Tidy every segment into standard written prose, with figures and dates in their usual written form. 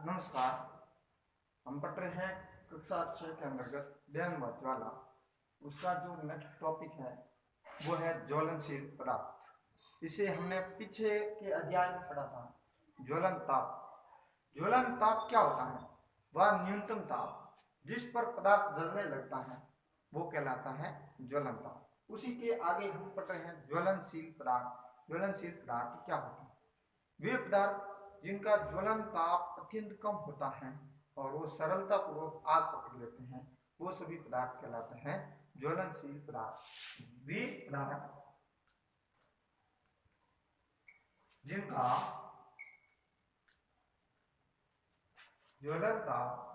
नमस्कार। हम पढ़ रहे हैं कक्षा 6 के अंतर्गत व्यंग व ज्वाला। उसका जो नेक्स्ट टॉपिक है वो है ज्वलनशील पदार्थ। इसे हमने पीछे के अध्याय में पढ़ा था। ज्वलन ताप। ज्वलन ताप क्या होता है? वह न्यूनतम ताप जिस पर पदार्थ जलने लगता है वो कहलाता है ज्वलन ताप। उसी के आगे हम पढ़ रहे हैं ज्वलनशील पदार्थ। ज्वलनशील पदार्थ क्या होता है? वे पदार्थ जिनका ज्वलन ताप अत्यंत कम होता है और वो सरलता पूर्वक आग पकड़ लेते हैं, वो सभी पदार्थ कहलाते हैं ज्वलनशील पदार्थ। वे पदार्थ जिनका ज्वलन ताप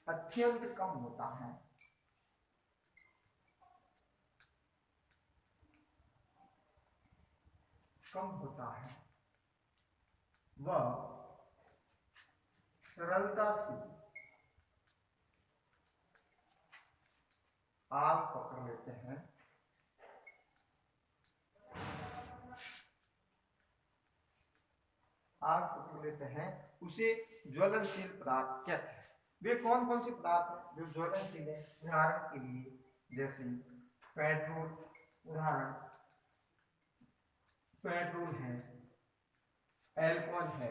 अत्यंत कम होता है, वह सरलता से आग पकड़ लेते हैं। उसे ज्वलनशील पदार्थ कहते हैं। वे कौन कौन से पदार्थ हैं जो ज्वलनशील है? उदाहरण के लिए जैसे पेट्रोल, उदाहरण पेट्रोल है, एल्कोहल है,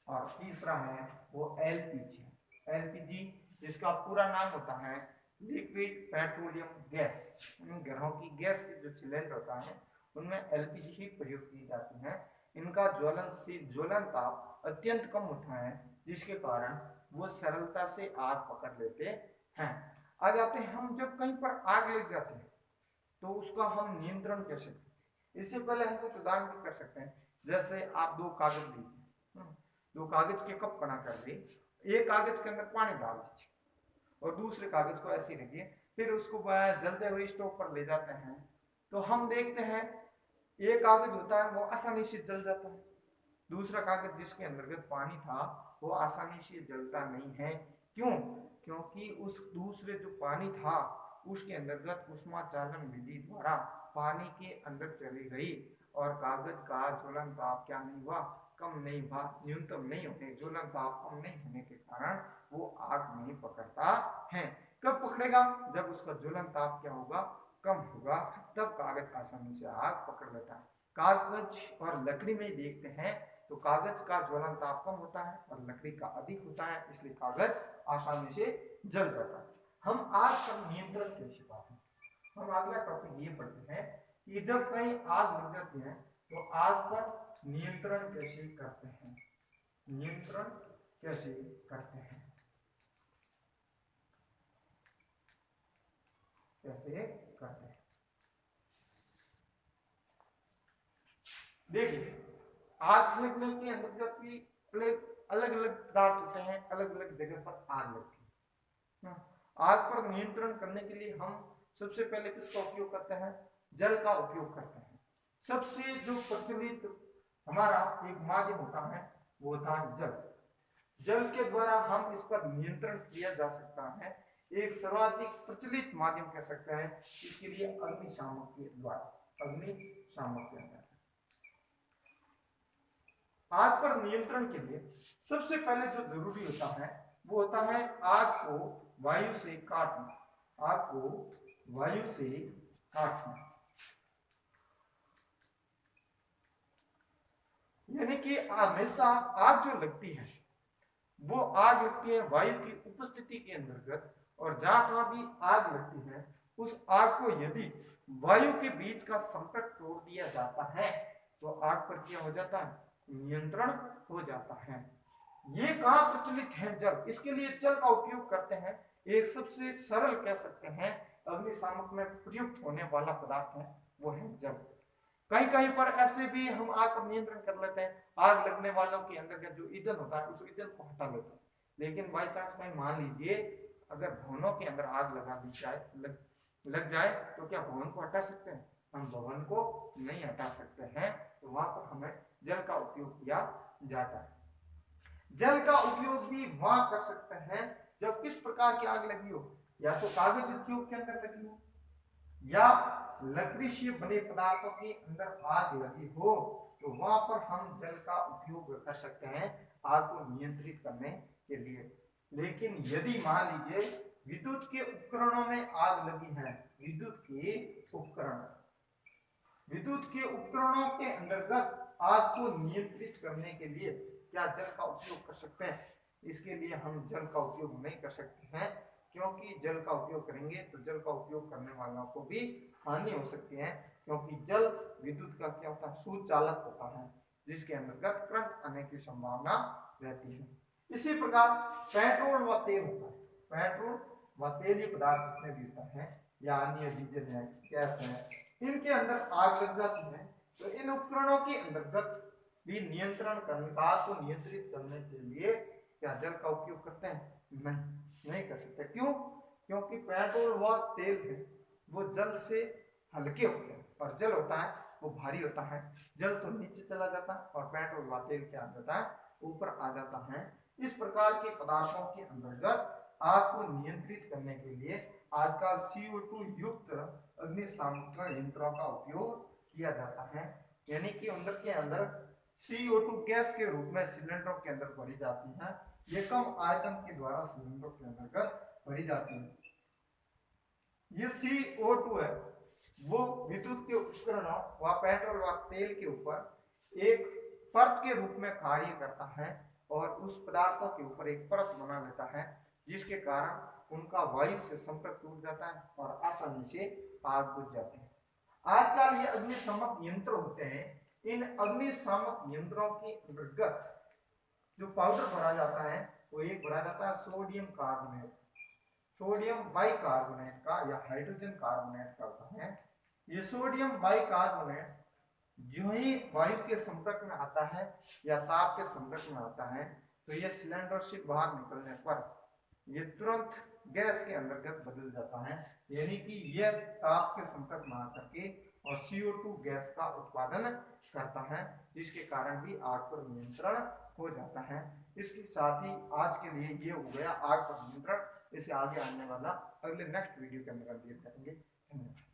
और तीसरा है वो एलपीजी। एलपीजी जिसका पूरा नाम होता है लिक्विड पेट्रोलियम गैस। इन घरों की गैस के जो सिलेंडर होता है उनमें एलपीजी ही प्रयोग की जाती है। इनका ज्वलन ताप अत्यंत कम होता है जिसके कारण वो सरलता से आग पकड़ लेते हैं। आ जाते हैं हम जब कहीं पर आग लग जाती है तो उसका हम नियंत्रण कैसे करें? इससे पहले हम कुछ उदाहरण भी कर सकते हैं। जैसे आप दो कागज लीजिए, दो कागज के कप बना कर ले, एक कागज के अंदर पानी डाल दीजिए और दूसरे कागज को ऐसे रखिए, फिर उसको जलते हुए स्टोव पर ले जाते हैं तो हम देखते हैं एक कागज होता है वो आसानी से जल जाता है, दूसरा कागज जिसके अंतर्गत पानी था वो आसानी से जलता नहीं है। क्यों? क्योंकि उस दूसरे जो पानी था उसके अंतर्गत ऊष्माचालन विधि द्वारा पानी के अंदर चली गई और कागज का ज्वलन ताप क्या नहीं हुआ? कम नहीं हुआ, न्यूनतम नहीं होने, ज्वलन ताप कम नहीं होने के कारण वो आग नहीं पकड़ता है। कब पकड़ेगा? जब उसका ज्वलन ताप क्या होगा? कम होगा, तब कागज आसानी से आग पकड़ लेता है। कागज और लकड़ी में देखते हैं तो कागज का ज्वलन ताप कम होता है और लकड़ी का अधिक होता है, इसलिए कागज आसानी से जल जाता है। हम आग पर नियंत्रण कैसे पाते हैं? हम अगला टॉपिक ये पढ़ते हैं कि जब कहीं आग लग जाती है तो आग पर नियंत्रण कैसे करते हैं। नियंत्रण कैसे करते हैं? देखिए, आग लगने के अंतर्गत भी अलग अलग पदार्थ होते हैं, अलग अलग जगह पर आग लगती है। आग पर नियंत्रण करने के लिए हम सबसे पहले किसका उपयोग करते हैं? जल का उपयोग करते हैं। सबसे जो प्रचलित हमारा एक माध्यम होता है वो होता है जल। जल के द्वारा हम इस पर नियंत्रण किया जा सकता है। एक सर्वाधिक प्रचलित माध्यम कह सकते हैं इसके लिए अग्निशामक के द्वारा। अग्निशामक के द्वारा आग पर नियंत्रण के लिए सबसे पहले जो जरूरी होता है वो होता है आग को वायु से काटना। आग को वायु से काटना, यानी कि हमेशा आग जो लगती है वो आग लगती है वायु की उपस्थिति के अंतर्गत, और जहां भी आग लगती है उस आग को यदि वायु के बीच का संपर्क तोड़ दिया जाता है तो आग पर क्या हो जाता है? नियंत्रण हो जाता है। ये कहां प्रचलित है? जल। इसके लिए जल का उपयोग करते हैं। एक सबसे सरल कह सकते हैं अग्निशामक में प्रयुक्त होने वाला पदार्थ है वो है जल। कहीं कहीं पर ऐसे भी हम आग पर नियंत्रण कर लेते हैं, आग लगने वालों के अंदर का जो ईंधन होता है उस ईंधन को हटा लेते हैं। लेकिन बाई चांस कहीं मान लीजिए अगर भवनों के अंदर आग लगा दी जाए, लग जाए तो क्या भवन को हटा सकते हैं? हम भवन को नहीं हटा सकते हैं, तो वहां पर हमें जल का उपयोग किया जाता है। जल का उपयोग भी वहां कर सकते हैं जब किस प्रकार की आग लगी हो, या तो कागज उद्योग के अंदर लगी हो, या लकड़ी से बने पदार्थों के अंदर आग लगी हो तो वहां पर हम जल का उपयोग कर सकते हैं आग को नियंत्रित करने के लिए। लेकिन यदि मान लीजिए विद्युत के उपकरणों में आग लगी है, विद्युत के उपकरणों के अंतर्गत आग को नियंत्रित करने के लिए क्या जल का उपयोग कर सकते हैं? इसके लिए हम जल का उपयोग नहीं कर सकते हैं, क्योंकि जल का उपयोग करेंगे तो जल का उपयोग करने वालों को भी हानि हो सकती है, क्योंकि जल विद्युत का क्या होता है, सुचालक होता है, जिसके अंतर्गत करंट आने की संभावना रहती है। इसी प्रकार पेट्रोल व तेल होता है, पेट्रोल व तेलीय पदार्थ जितने भी होता है या अन्य डीजल है, गैस है, इनके अंदर आग लग जाती है तो इन उपकरणों के अंतर्गत भी नियंत्रण करने, आग को नियंत्रित करने के लिए क्या जल का उपयोग करते हैं? नहीं कर सकते। क्यों? क्योंकि पेट्रोल व तेल है वो जल से हल्के होते हैं और जल होता है वो भारी होता है। जल तो नीचे चला जाता है और पेट्रोल व तेल क्या आ जाता है, ऊपर आ जाता है। इस प्रकार के पदार्थों के अंतर्गत आग को नियंत्रित करने के लिए आजकल CO2 युक्त अग्निशामक यंत्रों का उपयोग किया जाता है, यानी कि के अंदर CO2 गैस के रूप में सिलेंडरों के अंदर भरी जाती है। ये कम आयतन के द्वारा सिलेंडरों के अंतर्गत भरी जाती है। ये CO2 है वो विद्युत के उपकरणों व पेट्रोल व तेल के ऊपर एक परत के रूप में कार्य करता है और उस पदार्थों के ऊपर एक परत बना लेता है, जिसके कारण उनका वायु से संपर्क टूट जाता है और आसानी से आग बुझ जाती है। आजकल ये अग्निशामक यंत्र होते हैं, इन अग्निशामक यंत्रों के अंतर्गत जो पाउडर भरा जाता है वो एक भरा जाता है सोडियम कार्बोनेट, सोडियम बाइकार्बोनेट का या हाइड्रोजन कार्बोनेट का होता है। ये सोडियम बाइकार्बोनेट जो ही वायु के संपर्क में आता है या ताप के संपर्क में आता है तो ये सिलेंडर से बाहर निकलने पर ये तुरंत गैस के अंतर्गत बदल जाता है, यानी कि यह ताप के संपर्क में आकर के और CO2 गैस का उत्पादन करता है, जिसके कारण भी आग पर नियंत्रण हो जाता है। इसके साथ ही आज के लिए ये हो गया आग पर नियंत्रण। इसे आगे आने वाला अगले नेक्स्ट वीडियो के अंदर करेंगे। धन्यवाद।